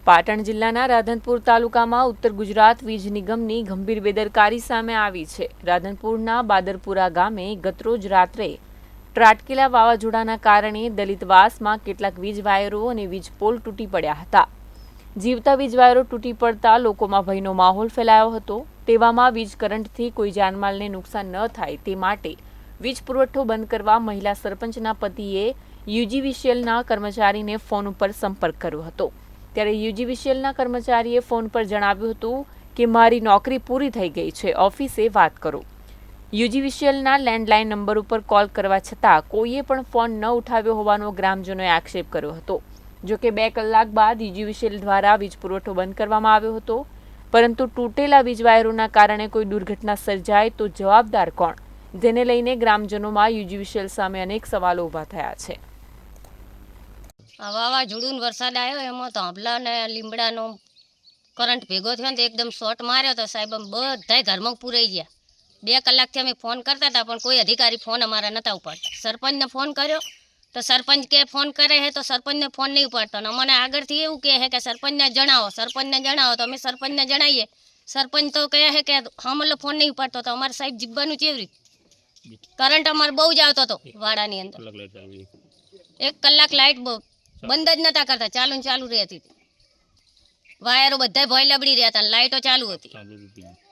પાટણ જિલ્લાના રાધનપુર તાલુકામાં ઉત્તર ગુજરાત વીજ નિગમની ગંભીર બેદરકારી સામે આવી છે। રાધનપુરના બાદરપુરા ગામે ગતરોજ રાત્રે ત્રાટકેલા વાવાઝોડાના કારણે દલિતવાસમાં કેટલાક વીજ વાયરો અને વીજ પોલ તૂટી પડ્યા હતા। જીવતા વીજ વાયરો તૂટી પડતા લોકોમાં ભયનો માહોલ ફેલાયો હતો। તેવામાં વીજ કરંટથી કોઈ જાનમાલને નુકસાન ન થાય તે માટે વીજ પુરવઠો બંધ કરવા મહિલા સરપંચના પતિએ યુજીવીસીએલના કર્મચારીને ફોન ઉપર સંપર્ક કર્યો હતો। ત્યારે યુજીવીસીએલના કર્મચારીએ ફોન પર જણાવ્યું હતું કે મારી નોકરી પૂરી થઈ ગઈ છે, ઓફિસે વાત કરો। યુજીવીસીએલના લેન્ડલાઇન નંબર ઉપર કોલ કરવા છતાં કોઈએ પણ ફોન ન ઉઠાવ્યો હોવાનો ગ્રામજનોએ આક્ષેપ કર્યો હતો। જોકે 2 કલાક બાદ યુજીવીસીએલ દ્વારા વીજ પુરવઠો બંધ કરવામાં આવ્યો હતો, પરંતુ તૂટેલા વીજ વાયરોના કારણે કોઈ દુર્ઘટના સર્જાય તો જવાબદાર કોણ, જેને લઈને ગ્રામજનોમાં યુજીવીસીએલ સામે અનેક સવાલો ઊભા થયા છે। વાવાઝોડું વરસાદ આવ્યો એમાં થાંભલા ને લીમડાનો કરંટ ભેગો થયો ને તો એકદમ શોર્ટ માર્યો તો સાહેબ બધાય ઘરમાં પૂરાઈ ગયા। 2 કલાકથી અમે ફોન કરતા હતા પણ કોઈ અધિકારી ફોન અમારા નહોતા ઉપાડતા। સરપંચને ફોન કર્યો તો સરપંચ કે ફોન કરે છે તો સરપંચને ફોન નહીં ઉપાડતો અને અમને આગળથી એવું કહે છે કે સરપંચને જણાવો તો અમે સરપંચને જણાવીએ। સરપંચ તો કહે છે કે હમલો ફોન નહીં ઉપાડતો તો અમારે સાહેબ જીવવાનું કેવી રીતે? કરંટ અમારે બહુ જ આવતો હતો વાડાની અંદર। 1 કલાક લાઇટ બંધ જ નતા કરતા, ચાલુ રહી હતી। વાયરો બધા ભોય લબડી રહ્યા હતા, લાઇટો ચાલુ હતી।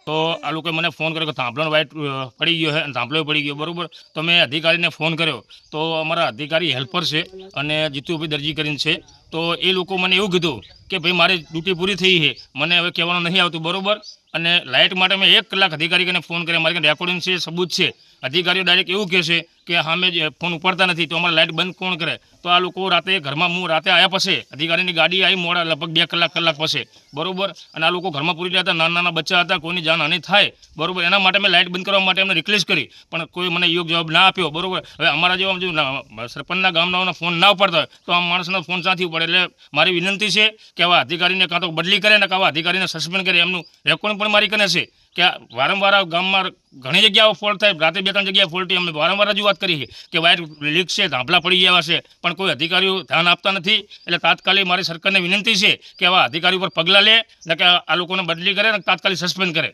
તો આ લોકોએ મને ફોન કર્યો કે થાંભલાનો વાઇટ પડી ગયો છે અને થાંભલો પડી ગયો, બરાબર। તો મેં અધિકારીને ફોન કર્યો તો અમારા અધિકારી હેલ્પર છે અને જીતુભાઈ દરજી કરીને છે। તો એ લોકો મને એવું કીધું કે ભાઈ મારી ડ્યુટી પૂરી થઈ છે, મને હવે કહેવાનું નહીં આવતું, બરાબર। અને લાઇટ માટે મેં 1 કલાક અધિકારીને ફોન કર્યા, મારી રેકોર્ડિંગ છે, સબૂત છે। અધિકારીઓ ડાયરેક્ટ એવું કહેશે કે સામે ફોન ઉપાડતા નથી તો અમારે લાઇટ બંધ કોણ કરે? તો આ લોકો રાતે ઘરમાં, હું રાતે આવ્યા પછી અધિકારીની ગાડી આવી મોડા લગભગ 2 કલાક પછી, બરાબર। અને આ લોકો ઘરમાં પૂરી રહ્યા હતા, નાના બચ્ચા હતા, કોઈની જાનહાનિ થાય, બરાબર। એના માટે મેં લાઇટ બંધ કરવા માટે એમને રિક્વેસ્ટ કરી પણ કોઈ મને યોગ્ય જવાબ ના આપ્યો, બરાબર। હવે અમારા જેવા સરપંચના ગામડાઓના ફોન ના ઉપાડતા હોય તો આ માણસના ફોન સાથી પડે। એટલે મારી વિનંતી છે કે આવા અધિકારીને કાં તો બદલી કરે ને આવા અધિકારીને સસ્પેન્ડ કરે। એમનું રેકોર્ડિંગ પણ મારી કને છે કે વારંવાર ગામમાં ઘણી જગ્યાઓ ફોલ્ટ થાય, રાતે 2-3 જગ્યાએ ફોલ્ટ અમે વારંવાર રજૂઆત કરી છે કે વાયર લીક છે, થાંભલા પડી ગયા છે, પણ કોઈ અધિકારીઓ ધ્યાન આપતા નથી। એટલે તાત્કાલિક મારી સરકારને વિનંતી છે કે આવા અધિકારી ઉપર પગલાં લે ને કે આ લોકોને બદલી કરે ને તાત્કાલિક સસ્પેન્ડ કરે।